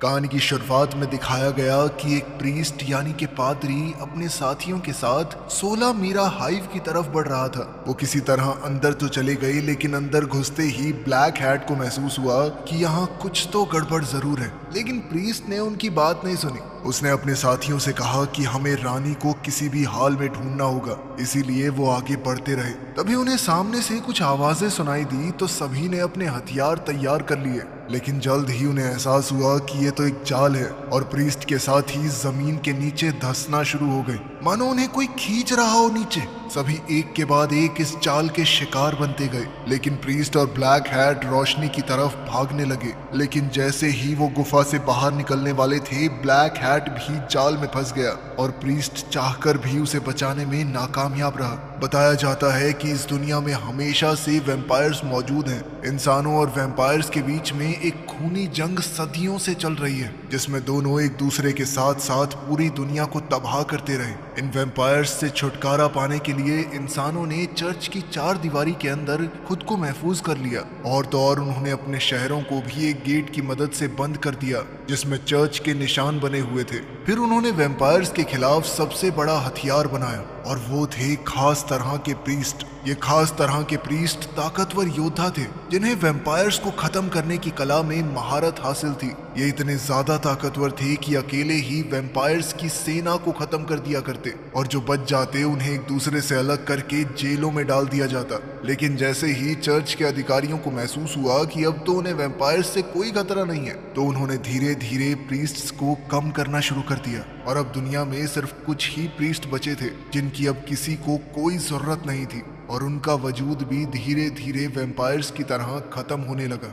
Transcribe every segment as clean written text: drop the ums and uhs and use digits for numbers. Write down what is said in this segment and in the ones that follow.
कहानी की शुरुआत में दिखाया गया कि एक प्रीस्ट यानी कि पादरी अपने साथियों के साथ 16 मीरा हाइव की तरफ बढ़ रहा था। वो किसी तरह अंदर तो चले गए, लेकिन अंदर घुसते ही ब्लैक हैट को महसूस हुआ कि यहाँ कुछ तो गड़बड़ जरूर है। लेकिन प्रीस्ट ने उनकी बात नहीं सुनी। उसने अपने साथियों से कहा कि हमें रानी को किसी भी हाल में ढूंढना होगा, इसीलिए वो आगे बढ़ते रहे। तभी उन्हें सामने से कुछ आवाजें सुनाई दी तो सभी ने अपने हथियार तैयार कर लिए, लेकिन जल्द ही उन्हें एहसास हुआ कि ये तो एक चाल है और प्रीस्ट के साथ ही जमीन के नीचे धंसना शुरू हो गए, मानो उन्हें कोई खींच रहा हो नीचे। सभी एक के बाद एक इस चाल के शिकार बनते गए, लेकिन प्रीस्ट और ब्लैक हैट रोशनी की तरफ भागने लगे। लेकिन जैसे ही वो गुफा से बाहर निकलने वाले थे, ब्लैक हैट भी जाल में फंस गया और प्रीस्ट चाहकर भी उसे बचाने में नाकामयाब रहा। बताया जाता है कि इस दुनिया में हमेशा से वैम्पायर्स मौजूद हैं। इंसानों और वैम्पायर्स के बीच में एक खूनी जंग सदियों से चल रही है, जिसमें दोनों एक दूसरे के साथ साथ पूरी दुनिया को तबाह करते रहे। इन वैम्पायर्स से छुटकारा पाने के लिए इंसानों ने चर्च की 4 दीवारी के अंदर खुद को महफूज कर लिया, और तो और उन्होंने अपने शहरों को भी एक गेट की मदद से बंद कर दिया जिसमें चर्च के निशान बने हुए थे। फिर उन्होंने वैम्पायर्स के खिलाफ सबसे बड़ा हथियार बनाया, और वो थे खास तरह के प्रीस्ट। ये खास तरह के प्रीस्ट ताकतवर योद्धा थे जिन्हें वैम्पायर्स को खत्म करने की कला में महारत हासिल थी। ये इतने ज्यादा ताकतवर थे कि अकेले ही वैम्पायर्स की सेना को खत्म कर दिया करते, और जो बच जाते उन्हें एक दूसरे से अलग करके जेलों में डाल दिया जाता। लेकिन जैसे ही चर्च के अधिकारियों को महसूस हुआ कि अब तो उन्हें वैम्पायर्स से कोई खतरा नहीं है, तो उन्होंने धीरे धीरे प्रीस्ट्स को कम करना शुरू कर दिया, और अब दुनिया में सिर्फ कुछ ही प्रीस्ट बचे थे जिनकी अब किसी को कोई जरूरत नहीं थी, और उनका वजूद भी धीरे धीरे वैम्पायर्स की तरह खत्म होने लगा।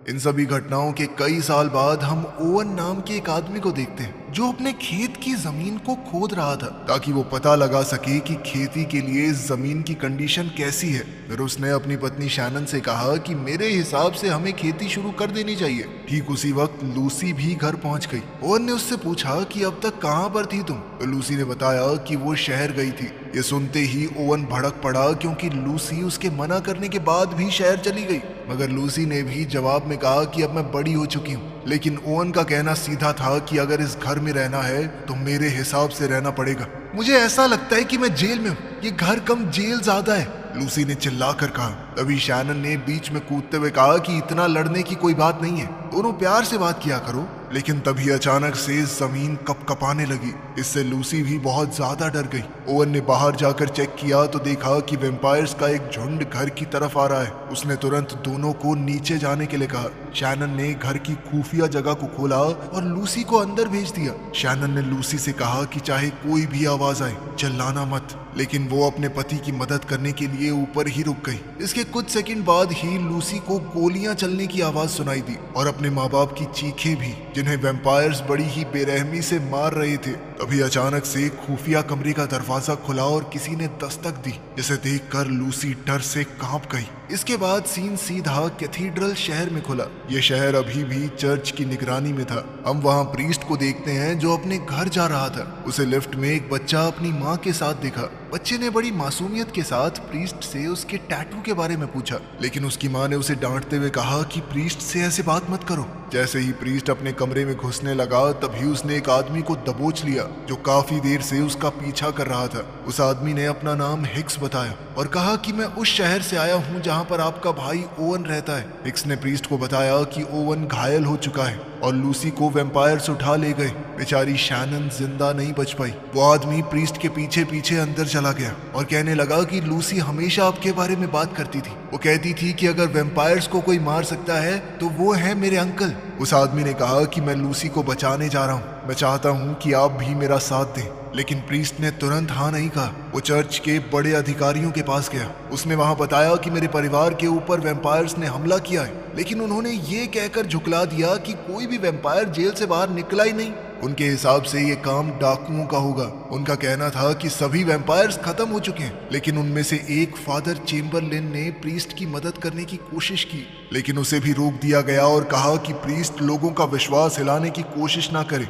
इन सभी घटनाओं के कई साल बाद हम ओवन नाम के एक आदमी को देखते हैं जो अपने खेत की जमीन को खोद रहा था ताकि वो पता लगा सके कि खेती के लिए जमीन की कंडीशन कैसी है। फिर उसने अपनी पत्नी शैनन से कहा कि मेरे हिसाब से हमें खेती शुरू कर देनी चाहिए। ठीक उसी वक्त लूसी भी घर पहुंच गई। ओवन ने उससे पूछा कि अब तक कहां पर थी तुम? तो लूसी ने बताया कि वो शहर गई थी। ये सुनते ही ओवन भड़क पड़ा, क्योंकि लूसी उसके मना करने के बाद भी शहर चली गई। मगर लूसी ने भी जवाब में कहा कि अब मैं बड़ी हो चुकी हूँ। लेकिन ओवन का कहना सीधा था कि अगर इस घर में रहना है तो मेरे हिसाब से रहना पड़ेगा। मुझे ऐसा लगता है कि मैं जेल में हूँ, ये घर कम जेल ज्यादा है, लूसी ने चिल्लाकर कहा। तभी शैनन ने बीच में कूदते हुए कहा कि इतना लड़ने की कोई बात नहीं है, दोनों प्यार से बात किया करो। लेकिन तभी अचानक से जमीन कपकपाने लगी। इससे लूसी भी बहुत ज्यादा डर गई। ओवन ने बाहर जाकर चेक किया तो देखा कि वैम्पायर्स का एक झुंड घर की तरफ आ रहा है। उसने तुरंत दोनों को नीचे जाने के लिए कहा। शैनन ने घर की खुफिया जगह को खोला और लूसी को अंदर भेज दिया। शैनन ने लूसी से कहा कि चाहे कोई भी आवाज आए चिल्लाना मत, लेकिन वो अपने पति की मदद करने के लिए ऊपर ही रुक गई। इसके कुछ सेकंड बाद ही लूसी को गोलियां चलने की आवाज सुनाई दी, और अपने माँ बाप की चीखें भी, जिन्हें वैम्पायर्स बड़ी ही बेरहमी से मार रहे थे। तभी अचानक से खुफिया कमरे का दरवाजा खुला और किसी ने दस्तक दी, जिसे देखकर लूसी डर से कांप गई। इसके बाद सीन सीधा कैथीड्रल शहर में खुला। यह शहर अभी भी चर्च की निगरानी में था। हम वहां प्रीस्ट को देखते हैं जो अपने घर जा रहा था। उसे लिफ्ट में एक बच्चा अपनी माँ के साथ देखा। बच्चे ने बड़ी मासूमियत के साथ प्रीस्ट से उसके टैटू के बारे में पूछा, लेकिन उसकी माँ ने उसे डांटते हुए कहा कि प्रीस्ट से ऐसे बात मत करो। जैसे ही प्रीस्ट अपने कमरे में घुसने लगा, तभी उसने एक आदमी को दबोच लिया जो काफी देर से उसका पीछा कर रहा था। उस आदमी ने अपना नाम हिक्स बताया और कहा कि मैं उस शहर से आया हूँ जहाँ पर आपका भाई ओवन रहता है। हिक्स ने प्रीस्ट को बताया कि ओवन घायल हो चुका है और लूसी को वैम्पायर्स उठा ले गए। बेचारी शैनन जिंदा नहीं बच पाई। वो आदमी प्रीस्ट के पीछे पीछे अंदर चला गया और कहने लगा कि लूसी हमेशा आपके बारे में बात करती थी। वो कहती थी कि अगर वैम्पायर्स को कोई मार सकता है तो वो है मेरे अंकल। उस आदमी ने कहा कि मैं लूसी को बचाने जा रहा हूँ, मैं चाहता हूँ कि आप भी मेरा साथ दें। लेकिन प्रीस्ट ने तुरंत हाँ नहीं कहा। वो चर्च के बड़े अधिकारियों के पास गया। उसने वहां बताया कि मेरे परिवार के ऊपर वैम्पायर्स ने हमला किया है, लेकिन उन्होंने ये कहकर झुकला दिया कि कोई भी वैम्पायर जेल से बाहर निकला ही नहीं। उनके हिसाब से ये काम डाकुओं का होगा। उनका कहना था कि सभी वैम्पायर्स खत्म हो चुके हैं, लेकिन उनमें से एक फादर चेम्बरलिन ने प्रीस्ट की मदद करने की कोशिश की, लेकिन उसे भी रोक दिया गया और कहा कि प्रीस्ट लोगों का विश्वास हिलाने की कोशिश ना करे।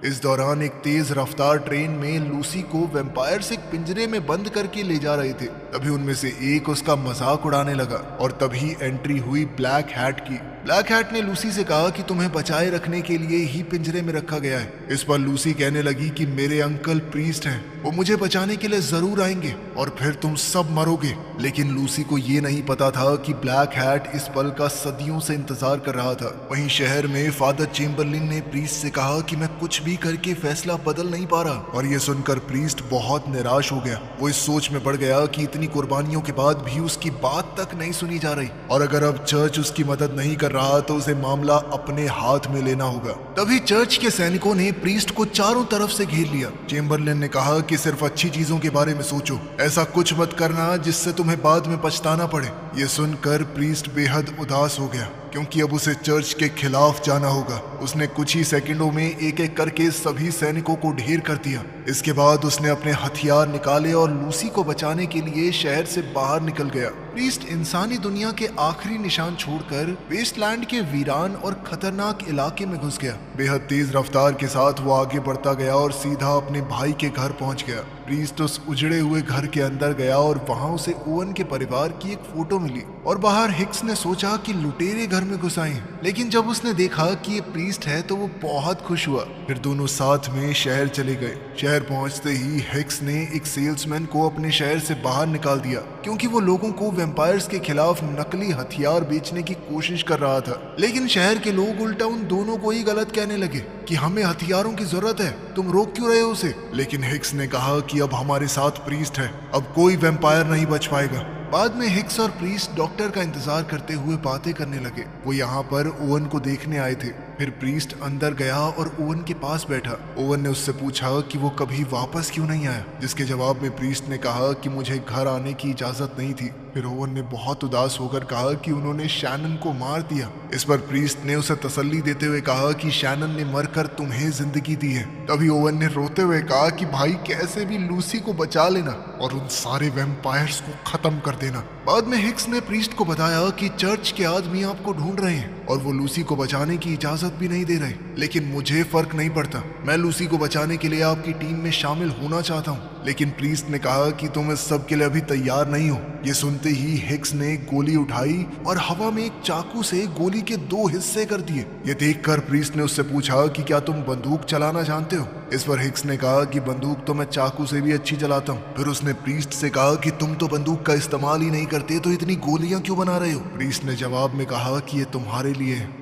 इस दौरान एक तेज रफ्तार ट्रेन में लूसी को वैम्पायर्स एक पिंजरे में बंद करके ले जा रहे थे। तभी उनमें से एक उसका मजाक उड़ाने लगा और तभी एंट्री हुई ब्लैक हैट की। ब्लैक हैट ने लूसी से कहा कि तुम्हें बचाए रखने के लिए ही पिंजरे में रखा गया है। इस पर लूसी कहने लगी कि मेरे अंकल प्रीस्ट हैं, वो मुझे बचाने के लिए जरूर आएंगे और फिर तुम सब मरोगे। लेकिन लूसी को ये नहीं पता था कि ब्लैक हैट इस पल का सदियों से इंतजार कर रहा था। वहीं शहर में फादर चेम्बरलिन ने प्रीस्ट से कहा कि मैं कुछ भी करके फैसला बदल नहीं पा रहा, और ये सुनकर प्रीस्ट बहुत निराश हो गया। वो इस सोच में पड़ गया कि इतनी कुर्बानियों के बाद भी उसकी बात तक नहीं सुनी जा रही, और अगर अब चर्च उसकी मदद नहीं कर रहा तो उसे मामला अपने हाथ में लेना होगा। तभी चर्च के सैनिकों ने प्रीस्ट को चारों तरफ से घेर लिया। चेम्बरलिन ने कहा कि सिर्फ अच्छी चीजों के बारे में सोचो, ऐसा कुछ मत करना जिससे तुम्हें बाद में पछताना पड़े। ये सुनकर प्रीस्ट बेहद उदास हो गया, क्योंकि अब उसे चर्च के खिलाफ जाना होगा। उसने कुछ ही सेकंडों में एक एक करके सभी सैनिकों को ढेर कर दिया। इसके बाद उसने अपने हथियार निकाले और लूसी को बचाने के लिए शहर से बाहर निकल गया। प्रीस्ट इंसानी दुनिया के आखिरी निशान छोड़कर वेस्टलैंड के वीरान और खतरनाक इलाके में घुस गया। बेहद तेज रफ्तार के साथ वो आगे बढ़ता गया और सीधा अपने भाई के घर पहुंच गया। प्रीस्ट उस उजड़े हुए घर के अंदर गया और वहां उसे ओवन के परिवार की एक फोटो मिली, और बाहर हिक्स ने सोचा कि लुटेरे घर में घुस आए हैं। लेकिन जब उसने देखा कि ये प्रीस्ट है तो वो बहुत खुश हुआ। फिर दोनों साथ में शहर चले गए। शहर पहुंचते ही हिक्स ने एक सेल्समैन को अपने शहर से बाहर निकाल दिया, क्योंकि वो लोगों को वैम्पायर्स के खिलाफ नकली हथियार बेचने की कोशिश कर रहा था। लेकिन शहर के लोग उल्टा उन दोनों को ही गलत कहने लगे कि हमें हथियारों की जरूरत है, तुम रोक क्यों रहे हो उसे। लेकिन हिक्स ने कहा कि अब हमारे साथ प्रीस्ट है, अब कोई वैम्पायर नहीं बच पाएगा। बाद में हिक्स और प्रीस्ट डॉक्टर का इंतजार करते हुए बातें करने लगे। वो यहाँ पर ओवन को देखने आए थे। फिर प्रीस्ट अंदर गया और ओवन के पास बैठा। ओवन ने उससे पूछा कि वो कभी वापस क्यों नहीं आया, जिसके जवाब में प्रीस्ट ने कहा कि मुझे घर आने की इजाजत नहीं थी। फिर ओवन ने बहुत उदास होकर कहा कि उन्होंने शैनन को मार दिया। इस पर प्रीस्ट ने उसे तसल्ली देते हुए कहा कि शैनन ने मरकर तुम्हें जिंदगी दी है। तभी ओवन ने रोते हुए कहा कि भाई कैसे भी लूसी को बचा लेना और उन सारे वैम्पायर्स को खत्म कर देना। बाद में हिक्स ने प्रीस्ट को बताया कि चर्च के आदमी आपको ढूंढ रहे हैं और वो लूसी को बचाने की इजाजत भी नहीं दे रहे। लेकिन मुझे फर्क नहीं पड़ता, मैं लूसी को बचाने के लिए आपकी टीम में शामिल होना चाहता हूँ। लेकिन प्रीस्ट ने कहा कि तुम इस सब के लिए अभी तैयार नहीं हो। ये सुनते ही हिक्स ने गोली उठाई और हवा में एक चाकू से गोली के 2 हिस्से कर दिए। ये देखकर प्रीस्ट ने उससे पूछा कि क्या तुम बंदूक चलाना जानते हो। इस पर हिक्स ने कहा कि बंदूक तो मैं चाकू से भी अच्छी चलाता हूँ। फिर उसने प्रीस्ट से कहा कि तुम तो बंदूक का इस्तेमाल ही नहीं करते, तो इतनी गोलियां क्यों बना रहे हो। प्रीस्ट ने जवाब में कहा कि ये तुम्हारे लिए है।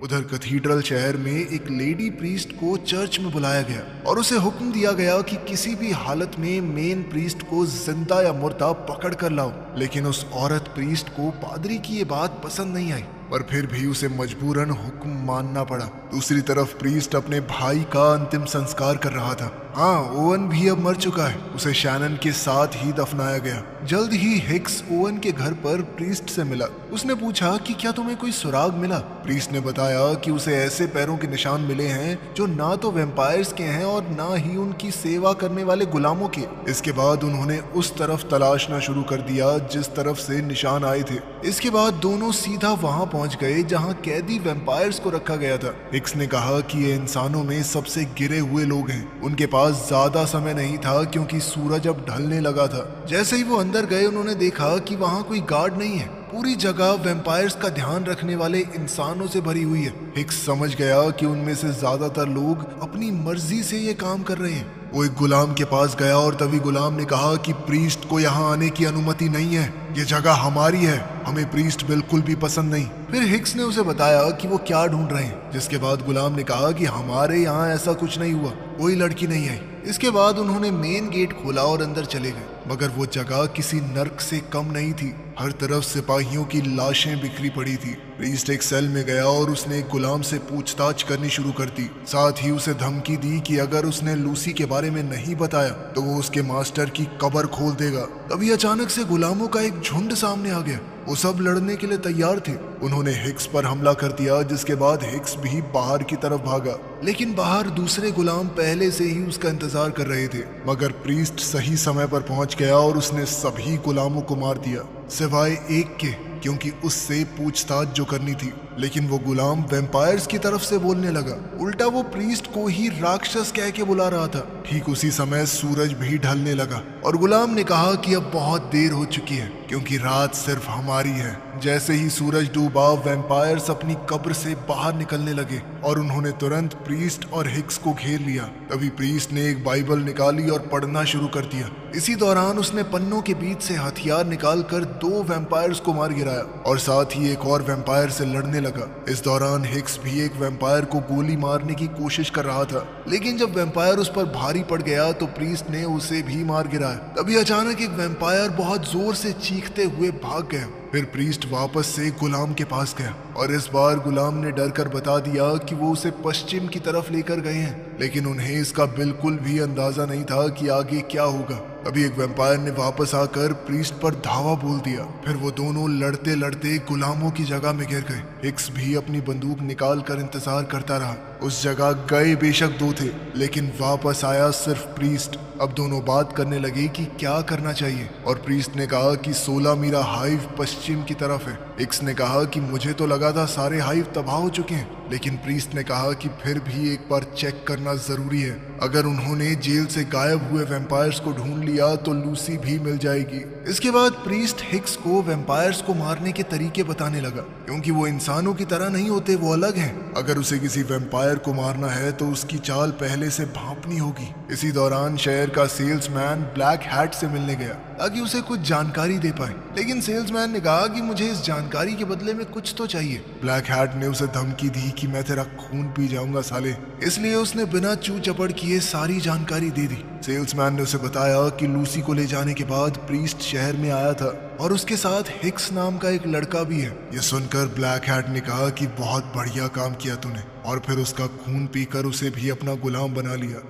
उधर कैथीड्रल शहर में एक लेडी प्रीस्ट को चर्च में बुलाया गया और उसे हुक्म दिया गया कि किसी भी हालत में मेन प्रीस्ट को जिंदा या मुर्दा पकड़ कर लाओ। लेकिन उस औरत प्रीस्ट को पादरी की ये बात पसंद नहीं आई, पर फिर भी उसे मजबूरन हुक्म मानना पड़ा। दूसरी तरफ प्रीस्ट अपने भाई का अंतिम संस्कार कर रहा था। हाँ, ओवन भी अब मर चुका है, उसे शैनन के साथ ही दफनाया गया। जल्द ही हिक्स ओवन के घर पर प्रीस्ट से मिला। उसने पूछा कि क्या तुम्हें कोई सुराग मिला। प्रीस्ट ने बताया कि उसे ऐसे पैरों के निशान मिले हैं जो ना तो वैम्पायर्स के हैं और ना ही उनकी सेवा करने वाले गुलामों के। इसके बाद उन्होंने उस तरफ तलाशना शुरू कर दिया जिस तरफ से निशान आए थे। इसके बाद दोनों सीधा वहां पहुंच गए जहां कैदी वैम्पायर्स को रखा गया था। हिक्स ने कहा कि ये इंसानों में सबसे गिरे हुए लोग हैं। उनके पास ज्यादा समय नहीं था क्योंकि सूरज अब ढलने लगा था। जैसे ही वो अंदर गए उन्होंने देखा कि वहां कोई गार्ड नहीं है। पूरी जगह वैम्पायर्स का ध्यान रखने वाले इंसानों से भरी हुई है। हिक्स समझ गया कि उनमें से ज्यादातर लोग अपनी मर्जी से ये काम कर रहे हैं। वो एक गुलाम के पास गया और तभी गुलाम ने कहा कि प्रीस्ट को यहाँ आने की अनुमति नहीं है, ये जगह हमारी है, हमें प्रीस्ट बिल्कुल भी पसंद नहीं। फिर हिक्स ने उसे बताया कि वो क्या ढूंढ रहे हैं, जिसके बाद गुलाम ने कहा कि हमारे यहाँ ऐसा कुछ नहीं हुआ, कोई लड़की नहीं आई। इसके बाद उन्होंने मेन गेट खोला और अंदर चले गए, मगर वो जगह किसी नर्क से कम नहीं थी। हर तरफ सिपाहियों की लाशें बिखरी पड़ी थी। प्रीस्ट एक सेल में गया और उसने एक गुलाम से पूछताछ करनी शुरू कर दी। साथ ही उसे धमकी दी कि अगर उसने लूसी के बारे में नहीं बताया तो वो उसके मास्टर की कब्र खोल देगा। तभी अचानक से गुलामों का एक झुंड सामने आ गया। वो सब लड़ने के लिए तैयार थे। उन्होंने हिक्स पर हमला कर दिया, जिसके बाद हिक्स भी बाहर की तरफ भागा। लेकिन बाहर दूसरे गुलाम पहले से ही उसका इंतजार कर रहे थे, मगर प्रीस्ट सही समय पर पहुंच गया और उसने सभी गुलामों को मार दिया सिवाय एक के, क्योंकि उससे पूछताछ जो करनी थी। लेकिन वो गुलाम वैम्पायर्स की तरफ से बोलने लगा। उल्टा वो प्रीस्ट को ही राक्षस कह के बुला रहा था। ठीक उसी समय सूरज भी ढलने लगा और गुलाम ने कहा कि अब बहुत देर हो चुकी है, क्योंकि रात सिर्फ हमारी है। जैसे ही सूरज डूबा, वैम्पायर्स अपनी कब्र से बाहर निकलने लगे और उन्होंने तुरंत प्रीस्ट और हिक्स को घेर लिया। तभी प्रीस्ट ने एक बाइबल निकाली और पढ़ना शुरू कर दिया। इसी दौरान उसने पन्नों के बीच से हथियार निकालकर 2 वैम्पायर्स को मार गिराया और साथ ही एक और वैम्पायर से लड़ने लगा। इस दौरान हिक्स भी एक वैम्पायर को गोली मारने की कोशिश कर रहा था, लेकिन जब वैम्पायर उस पर भारी पड़ गया तो प्रीस्ट ने उसे भी मार गिराया। तभी अचानक एक वैम्पायर बहुत जोर से चीखते हुए भाग गया। फिर प्रीस्ट वापस से गुलाम के पास गया और इस बार गुलाम ने डर कर बता दिया कि वो उसे पश्चिम की तरफ लेकर गए हैं, लेकिन उन्हें इसका बिल्कुल भी अंदाजा नहीं था कि आगे क्या होगा। अभी एक वैम्पायर ने वापस आकर प्रीस्ट पर धावा बोल दिया। फिर वो दोनों लड़ते लड़ते गुलामों की जगह में गिर गए। हिक्स भी अपनी बंदूक निकाल कर इंतजार करता रहा। उस जगह गए बेशक 2 थे, लेकिन वापस आया सिर्फ प्रीस्ट। अब दोनों बात करने लगे कि क्या करना चाहिए और प्रीस्ट ने कहा कि 16 मीरा हाइव पश्चिम की तरफ है। हिक्स ने कहा कि मुझे तो लगा था सारे हाइव तबाह हो चुके हैं, लेकिन प्रीस्ट ने कहा कि फिर भी एक बार चेक करना जरूरी है। अगर उन्होंने जेल से गायब हुए वैम्पायर्स को ढूंढ लिया तो लूसी भी मिल जाएगी। इसके बाद प्रीस्ट हिक्स को वैम्पायर्स को मारने के तरीके बताने लगा, क्योंकि वो इंसानों की तरह नहीं होते, वो अलग हैं। अगर उसे किसी वैम्पायर को मारना है तो उसकी चाल पहले से भांपनी होगी। इसी दौरान शहर का सेल्समैन ब्लैक हैट से मिलने गया ताकि उसे कुछ जानकारी दे पाए, लेकिन सेल्समैन ने कहा कि मुझे इस जानकारी के बदले में कुछ तो चाहिए। ब्लैक हैट ने उसे धमकी दी कि मैं तेरा खून पी जाऊंगा साले, इसलिए उसने बिना चू चपड़ किए सारी जानकारी दे दी। सेल्समैन ने उसे बताया कि लूसी को ले जाने के बाद प्रीस्ट शहर में आया था और उसके साथ हिक्स नाम का एक लड़का भी है। ये सुनकर ब्लैक हैट ने कहा कि बहुत बढ़िया काम किया तूने, और फिर उसका खून पीकर उसे भी अपना गुलाम बना लिया।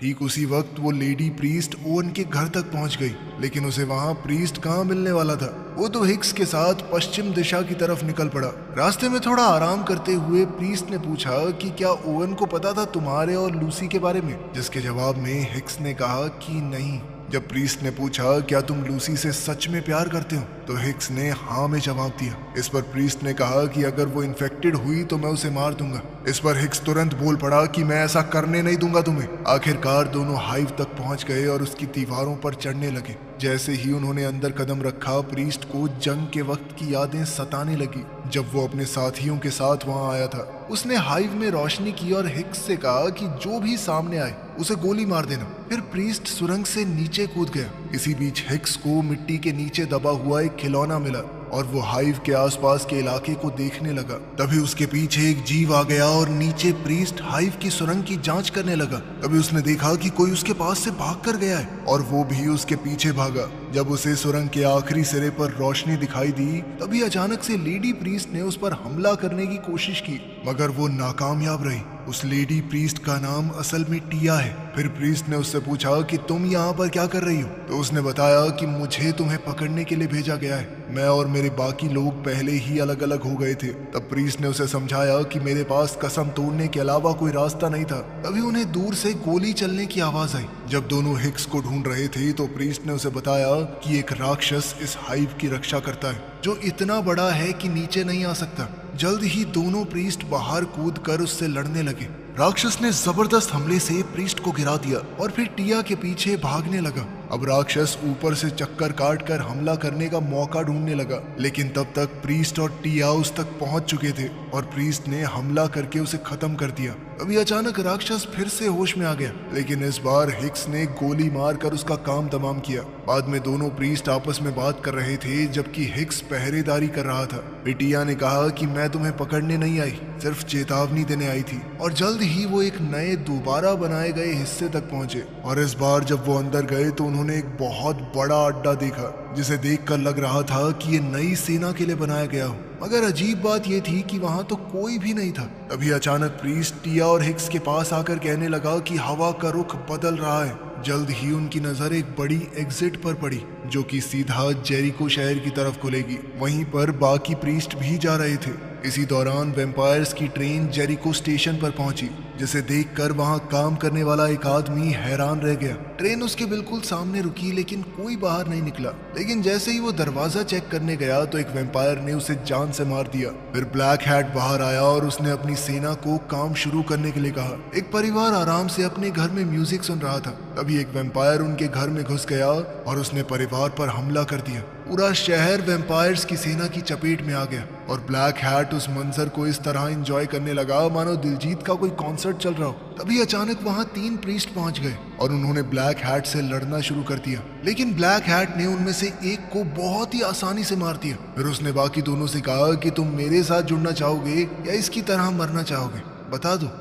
ठीक उसी वक्त वो लेडी प्रीस्ट ओवन के घर तक पहुंच गई, लेकिन उसे वहां प्रीस्ट कहां मिलने वाला था। वो तो हिक्स के साथ पश्चिम दिशा की तरफ निकल पड़ा। रास्ते में थोड़ा आराम करते हुए प्रीस्ट ने पूछा कि क्या ओवन को पता था तुम्हारे और लूसी के बारे में, जिसके जवाब में हिक्स ने कहा कि नहीं। जब प्रीस्ट ने पूछा क्या तुम लूसी से सच में प्यार करते हो, तो हिक्स ने हाँ में जवाब दिया। इस पर प्रीस्ट ने कहा कि अगर वो इन्फेक्टेड हुई तो मैं उसे मार दूंगा। इस पर हिक्स तुरंत बोल पड़ा कि मैं ऐसा करने नहीं दूंगा तुम्हें। आखिरकार दोनों हाइव तक पहुंच गए और उसकी दीवारों पर चढ़ने लगे। जैसे ही उन्होंने अंदर कदम रखा, प्रीस्ट को जंग के वक्त की यादें सताने लगी, जब वो अपने साथियों के साथ वहां आया था। उसने हाइव में रोशनी की और हिक्स से कहा कि जो भी सामने आए उसे गोली मार देना। फिर प्रीस्ट सुरंग से नीचे कूद गया। इसी बीच हिक्स को मिट्टी के नीचे दबा हुआ एक खिलौना मिला और वो हाइव के आसपास के इलाके को देखने लगा। तभी उसके पीछे एक जीव आ गया और नीचे प्रीस्ट हाइव की सुरंग की जांच करने लगा। तभी उसने देखा कि कोई उसके पास से भाग कर गया है और वो भी उसके पीछे भागा। जब उसे सुरंग के आखिरी सिरे पर रोशनी दिखाई दी, तभी अचानक से लेडी प्रीस्ट ने उस पर हमला करने की कोशिश की, मगर वो नाकामयाब रही। उस लेडी प्रीस्ट का नाम असल में टिया है। फिर प्रीस्ट ने उससे पूछा कि तुम यहाँ पर क्या कर रही हो, तो उसने बताया कि मुझे तुम्हें पकड़ने के लिए भेजा गया है। मैं और मेरे बाकी लोग पहले ही अलग अलग हो गए थे। तब प्रीस्ट ने उसे समझाया कि मेरे पास कसम तोड़ने के अलावा कोई रास्ता नहीं था। तभी उन्हें दूर से गोली चलने की आवाज आई। जब दोनों हिक्स को ढूंढ रहे थे तो प्रीस्ट ने उसे बताया कि एक राक्षस इस हाइव की रक्षा करता है, जो इतना बड़ा है कि नीचे नहीं आ सकता। जल्द ही दोनों प्रीस्ट बाहर कूद कर उससे लड़ने लगे। राक्षस ने जबरदस्त हमले से प्रीस्ट को गिरा दिया और फिर टिया के पीछे भागने लगा। अब राक्षस ऊपर से चक्कर काट कर हमला करने का मौका ढूंढने लगा, लेकिन तब तक प्रीस्ट और टिया उस तक पहुंच चुके थे और प्रीस्ट ने हमला करके उसे खत्म कर दिया। अभी अचानक राक्षस फिर से होश में आ गया, लेकिन इस बार हिक्स ने गोली मारकर उसका काम तमाम किया। बाद में दोनों प्रीस्ट आपस में बात कर रहे थे, जबकि हिक्स पहरेदारी कर रहा था। टिया ने कहा कि मैं तुम्हें पकड़ने नहीं आई, सिर्फ चेतावनी देने आई थी। और जल्द ही वो एक नए दोबारा बनाए गए हिस्से तक पहुंचे और इस बार जब वो अंदर गए तो उन्होंने एक बहुत बड़ा अड्डा देखा, जिसे देखकर लग रहा था कि ये नई सेना के लिए बनाया गया हो। मगर अजीब बात यह थी कि वहां तो कोई भी नहीं था। तभी अचानक प्रीस्ट टिया और हिक्स के पास आकर कहने लगा कि हवा का रुख बदल रहा है। जल्द ही उनकी नजर एक बड़ी एग्जिट पर पड़ी, जो कि सीधा जेरिको शहर की तरफ खुलेगी। वहीं पर बाकी प्रीस्ट भी जा रहे थे। इसी दौरान वैम्पायर्स की ट्रेन जेरिको स्टेशन पर पहुंची, जिसे देखकर वहां काम करने वाला एक आदमी हैरान रह गया। ट्रेन उसके बिल्कुल सामने रुकी लेकिन कोई बाहर नहीं निकला। लेकिन जैसे ही वो दरवाजा चेक करने गया तो एक वैम्पायर ने उसे जान से मार दिया। फिर ब्लैक हैट बाहर आया और उसने अपनी सेना को काम शुरू करने के लिए कहा। एक परिवार आराम से अपने घर में म्यूजिक सुन रहा था। तभी एक वैम्पायर उनके घर में घुस गया और उसने परिवार पर हमला कर दिया। पूरा शहर वैम्पायर्स की सेना की चपेट में आ गया और ब्लैक हैट उस मंजर को इस तरह एंजॉय करने लगा मानो दिलजीत का कोई कॉन्सर्ट चल रहा हो। तभी अचानक वहां 3 प्रीस्ट पहुंच गए और उन्होंने ब्लैक हैट से लड़ना शुरू कर दिया। लेकिन ब्लैक हैट ने उनमें से एक को बहुत ही आसानी से मार दिया। फिर उसने बाकी दोनों से कहा कि तुम मेरे साथ जुड़ना चाहोगे या इसकी तरह मरना चाहोगे, बता दो।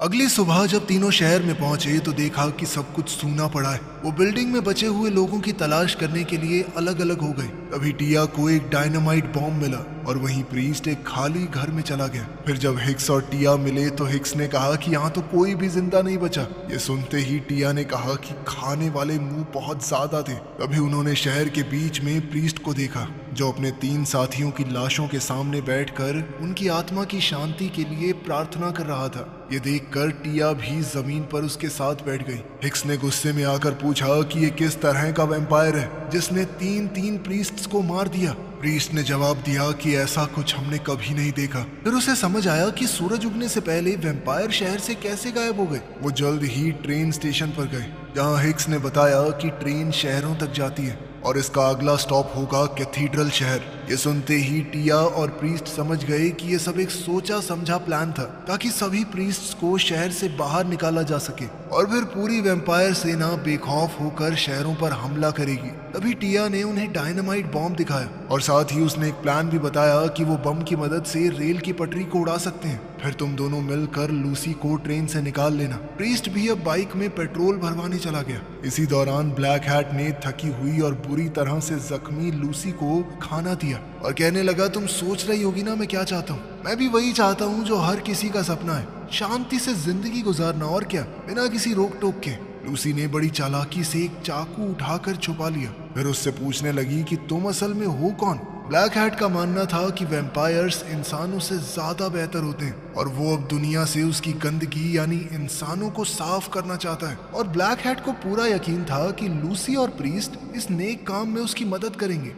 अगली सुबह जब तीनों शहर में पहुंचे तो देखा कि सब कुछ सूना पड़ा है। वो बिल्डिंग में बचे हुए लोगों की तलाश करने के लिए अलग अलग हो गए। तभी टिया को एक डायनामाइट बॉम्ब मिला और वहीं प्रीस्ट एक खाली घर में चला गया। फिर जब हिक्स और टिया मिले तो हिक्स ने कहा कि यहाँ तो कोई भी जिंदा नहीं बचा। ये सुनते ही टिया ने कहा कि खाने वाले मुंह बहुत ज्यादा थे। तभी उन्होंने शहर के बीच में प्रीस्ट को देखा जो अपने 3 साथियों की लाशों के सामने बैठकर उनकी आत्मा की शांति के लिए प्रार्थना कर रहा था। ये देखकर टिया भी जमीन पर उसके साथ बैठ गई। हिक्स ने गुस्से में आकर पूछा कि ये किस तरह का वैम्पायर है जिसने 3 प्रीस्ट्स को मार दिया। प्रीस्ट ने जवाब दिया कि ऐसा कुछ हमने कभी नहीं देखा। फिर उसे समझ आया कि सूरज उगने से पहले वैम्पायर शहर से कैसे गायब हो गए। वो जल्द ही ट्रेन स्टेशन पर गए जहां हिक्स ने बताया कि ट्रेन शहरों तक जाती है और इसका अगला स्टॉप होगा कैथीड्रल शहर। ये सुनते ही टिया और प्रीस्ट समझ गए कि ये सब एक सोचा समझा प्लान था ताकि सभी प्रीस्ट्स को शहर से बाहर निकाला जा सके और फिर पूरी वैम्पायर सेना बेखौफ होकर शहरों पर हमला करेगी। तभी टिया ने उन्हें डायनामाइट बॉम्ब दिखाया और साथ ही उसने एक प्लान भी बताया कि वो बम की मदद से रेल की पटरी को उड़ा सकते हैं। फिर तुम दोनों मिलकर लूसी को ट्रेन से निकाल लेना। प्रीस्ट भी अब बाइक में पेट्रोल भरवाने चला गया। इसी दौरान ब्लैक हैट ने थकी हुई और बुरी तरह से जख्मी लूसी को खाना दिया और कहने लगा, तुम सोच रही होगी ना मैं क्या चाहता हूँ। मैं भी वही चाहता हूँ जो हर किसी का सपना है, शांति से जिंदगी गुजारना, और क्या, बिना किसी रोक टोक के। लूसी ने बड़ी चालाकी से एक चाकू उठाकर छुपा लिया। फिर उससे पूछने लगी कि तुम असल में हो कौन। ब्लैक हैट का मानना था कि वैम्पायर्स इंसानों से ज्यादा बेहतर होते हैं और वो अब दुनिया से उसकी गंदगी यानी इंसानों को साफ करना चाहता है। और ब्लैक हैट को पूरा यकीन था कि लूसी और प्रीस्ट इस नेक काम में उसकी मदद करेंगे।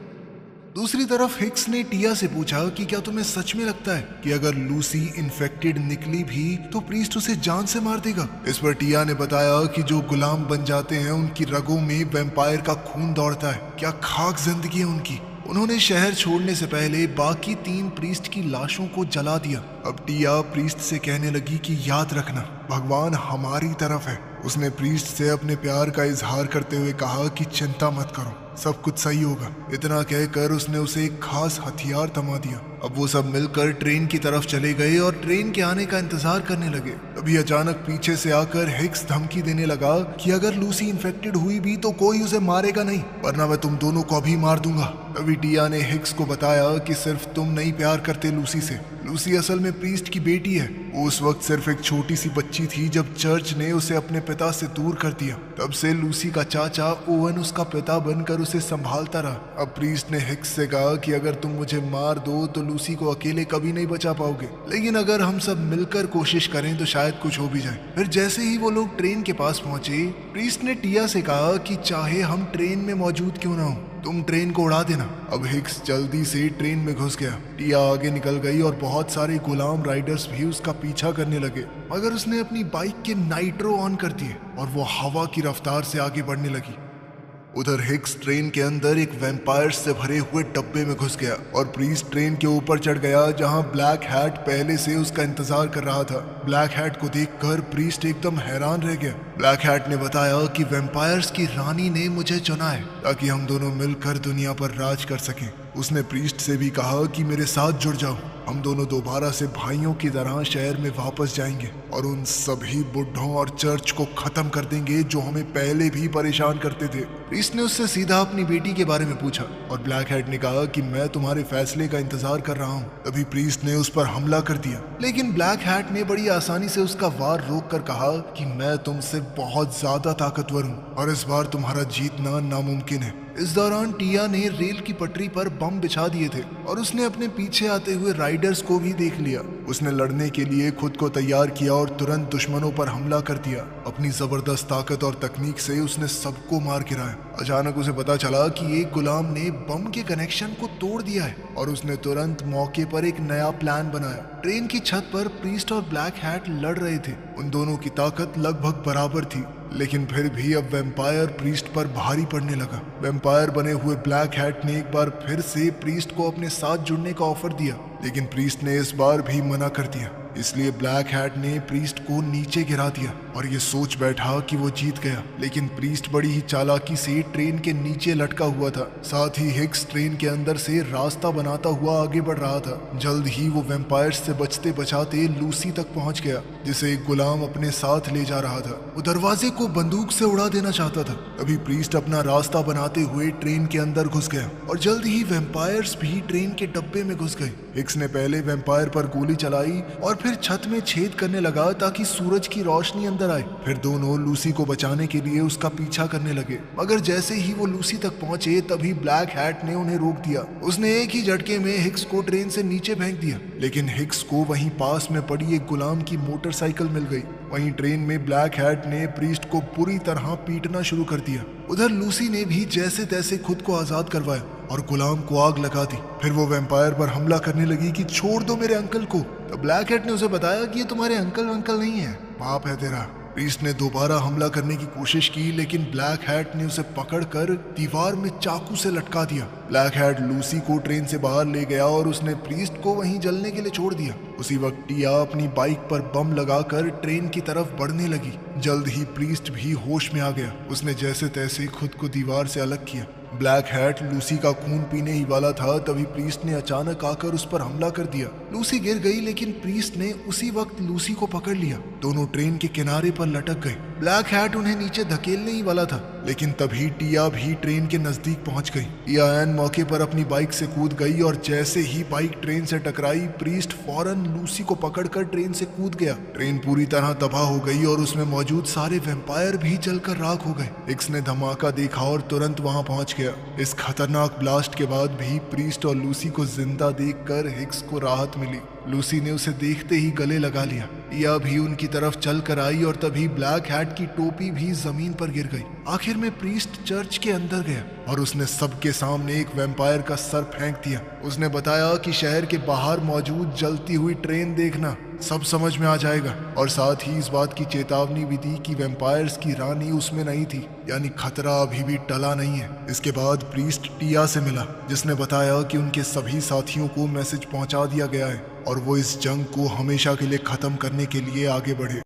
दूसरी तरफ हिक्स ने टिया से पूछा कि क्या तुम्हें सच में लगता है कि अगर लूसी इन्फेक्टेड निकली भी तो प्रीस्ट उसे जान से मार देगा। इस पर टिया ने बताया कि जो गुलाम बन जाते हैं उनकी रगों में वैम्पायर का खून दौड़ता है। क्या खाक जिंदगी है उनकी। उन्होंने शहर छोड़ने से पहले बाकी 3 प्रीस्ट की लाशों को जला दिया। अब टिया प्रीस्ट से कहने लगी कि याद रखना भगवान हमारी तरफ है। उसने प्रीस्ट से अपने प्यार का इजहार करते हुए कहा कि चिंता मत करो, सब कुछ सही होगा। इतना कहकर उसने उसे एक खास हथियार थमा दिया। अब वो सब मिलकर ट्रेन की तरफ चले गए और ट्रेन के आने का इंतजार करने लगे। तभी अचानक पीछे से आकर हिक्स धमकी देने लगा कि अगर लूसी इन्फेक्टेड हुई भी तो कोई उसे मारेगा नहीं, वरना मैं तुम दोनों को अभी मार दूंगा। तभी टिया ने हिक्स को बताया कि सिर्फ तुम नहीं प्यार करते लूसी से, लूसी असल में प्रीस्ट की बेटी है। वो उस वक्त सिर्फ एक छोटी सी बच्ची थी जब चर्च ने उसे अपने पिता से दूर कर दिया। तब से लूसी का चाचा ओवन उसका पिता बनकर उसे संभालता रहा। अब प्रीस्ट ने हिक्स से कहा कि अगर तुम मुझे मार दो तो लूसी को अकेले कभी नहीं बचा पाओगे, लेकिन अगर हम सब मिलकर कोशिश करें तो शायद कुछ हो भी जाए। फिर जैसे ही वो लोग ट्रेन के पास पहुंचे, प्रीस्ट ने टिया से कहा कि चाहे हम ट्रेन में मौजूद क्यों ना हो, तुम ट्रेन को उड़ा देना। अब हिक्स जल्दी से ट्रेन में घुस गया। टिया आगे निकल गई और बहुत सारे गुलाम राइडर्स भी उसका पीछा करने लगे, मगर उसने अपनी बाइक के नाइट्रो ऑन कर दिए और वो हवा की रफ्तार से आगे बढ़ने लगी। उधर हिक्स ट्रेन के अंदर एक वैम्पायर्स से भरे हुए डब्बे में घुस गया और प्रीस्ट ट्रेन के ऊपर चढ़ गया जहां ब्लैक हैट पहले से उसका इंतजार कर रहा था। ब्लैक हैट को देखकर प्रीस्ट एकदम हैरान रह गया। ब्लैक हैट ने बताया कि वैम्पायर्स की रानी ने मुझे चुना है ताकि हम दोनों मिलकर दुनिया पर राज कर सकें। उसने प्रीस्ट से भी कहा कि मेरे साथ जुड़ जाओ, हम दोनों दोबारा से भाइयों की तरह शहर में वापस जाएंगे और उन सभी बुढ़ों और चर्च को खत्म कर देंगे जो हमें पहले भी परेशान करते थे। प्रीस्ट ने उससे सीधा अपनी बेटी के बारे में पूछा और ब्लैक हैट ने कहा कि मैं तुम्हारे फैसले का इंतजार कर रहा हूँ। तभी प्रीस्ट ने उस पर हमला कर दिया, लेकिन ब्लैक हैट ने बड़ी आसानी से उसका वार रोक कर कहा कि मैं तुमसे बहुत ज्यादा ताकतवर हूँ और इस बार तुम्हारा जीतना नामुमकिन है। इस दौरान टिया ने रेल की पटरी पर बम बिछा दिए थे और उसने अपने पीछे आते हुए राइडर्स को भी देख लिया। उसने लड़ने के लिए खुद को तैयार किया और तुरंत दुश्मनों पर हमला कर दिया। अपनी जबरदस्त ताकत और तकनीक से उसने सबको मार गिराया। अचानक उसे पता चला कि एक गुलाम ने बम के कनेक्शन को तोड़ दिया है और उसने तुरंत मौके पर एक नया प्लान बनाया। ट्रेन की छत पर प्रीस्ट और ब्लैक हैट लड़ रहे थे। उन दोनों की ताकत लगभग बराबर थी, लेकिन फिर भी अब वैम्पायर प्रीस्ट पर भारी पड़ने लगा। वैम्पायर बने हुए ब्लैक हैट ने एक बार फिर से प्रीस्ट को अपने साथ जुड़ने का ऑफर दिया, लेकिन प्रीस्ट ने इस बार भी मना कर दिया। इसलिए ब्लैक हैट ने प्रीस्ट को नीचे गिरा दिया और ये सोच बैठा कि वो जीत गया। लेकिन प्रीस्ट बड़ी ही चालाकी से ट्रेन के नीचे लटका हुआ था। साथ ही हिक्स ट्रेन के अंदर से रास्ता बनाता हुआ आगे बढ़ रहा था। जल्द ही वो वैम्पायर्स से बचते बचाते लूसी तक पहुंच गया, जिसे एक गुलाम अपने साथ ले जा रहा था। वो दरवाजे को बंदूक से उड़ा देना चाहता था। तभी प्रीस्ट अपना रास्ता बनाते हुए ट्रेन के अंदर घुस गया और जल्द ही वैम्पायर्स भी ट्रेन के डब्बे में घुस गए। हिक्स ने पहले वैम्पायर पर गोली चलाई और फिर छत में छेद करने लगा ताकि सूरज की रोशनी अंदर आए। फिर दोनों लूसी को बचाने के लिए उसका पीछा करने लगे, मगर जैसे ही वो लूसी तक पहुंचे तभी ब्लैक हैट ने उन्हें रोक दिया। उसने एक ही झटके में हिक्स को ट्रेन से नीचे फेंक दिया, लेकिन हिक्स को वहीं पास में पड़ी एक गुलाम की मोटरसाइकिल मिल गई। वहीं ट्रेन में ब्लैक हैट ने प्रीस्ट को पूरी तरह पीटना शुरू कर दिया। उधर लूसी ने भी जैसे तैसे खुद को आजाद करवाया और गुलाम को आग लगा दी। फिर वो वैम्पायर पर हमला करने लगी कि छोड़ दो मेरे अंकल को। तो ब्लैक हैट ने उसे बताया कि ये तुम्हारे अंकल नहीं है, बाप है तेरा। प्रीस्ट ने दोबारा हमला करने की कोशिश की, लेकिन ब्लैक हैट ने उसे पकड़कर दीवार में चाकू से लटका दिया। ब्लैक हैट लूसी को ट्रेन से बाहर ले गया और उसने प्रीस्ट को वहीं जलने के लिए छोड़ दिया। उसी वक्त टिया अपनी बाइक पर बम लगाकर ट्रेन की तरफ बढ़ने लगी। जल्द ही प्रीस्ट भी होश में आ गया। उसने जैसे तैसे खुद को दीवार से अलग किया। ब्लैक हैट लूसी का खून पीने ही वाला था, तभी प्रीस्ट ने अचानक आकर उस पर हमला कर दिया। लूसी गिर गई, लेकिन प्रीस्ट ने उसी वक्त लूसी को पकड़ लिया। दोनों ट्रेन के किनारे पर लटक गए। ब्लैक हैट उन्हें नीचे धकेलने ही वाला था, लेकिन तभी टिया भी ट्रेन के नजदीक पहुंच गई। टिया ऐन मौके पर अपनी बाइक से कूद गई और जैसे ही बाइक ट्रेन से टकराई, प्रीस्ट फौरन लूसी को पकड़कर ट्रेन से कूद गया। ट्रेन पूरी तरह तबाह हो गई और उसमें मौजूद सारे वैम्पायर भी जलकर राख हो गए। हिक्स ने धमाका देखा और तुरंत वहां पहुंच गया। इस खतरनाक ब्लास्ट के बाद भी प्रीस्ट और लूसी को जिंदा देखकर हिक्स को राहत मिली। लूसी ने उसे देखते ही गले लगा लिया। टिया भी उनकी तरफ चल कर आई और तभी ब्लैक हैट की टोपी भी जमीन पर गिर गई। आखिर में प्रीस्ट चर्च के अंदर गया और उसने सबके सामने एक वैम्पायर का सर फेंक दिया। उसने बताया कि शहर के बाहर मौजूद जलती हुई ट्रेन देखना, सब समझ में आ जाएगा। और साथ ही इस बात की चेतावनी भी दी कि वैम्पायर्स की रानी उसमें नहीं थी, यानी खतरा अभी भी टला नहीं है। इसके बाद प्रीस्ट टिया से मिला, जिसने बताया कि उनके सभी साथियों को मैसेज पहुंचा दिया गया है और वो इस जंग को हमेशा के लिए खत्म करने के लिए आगे बढ़े।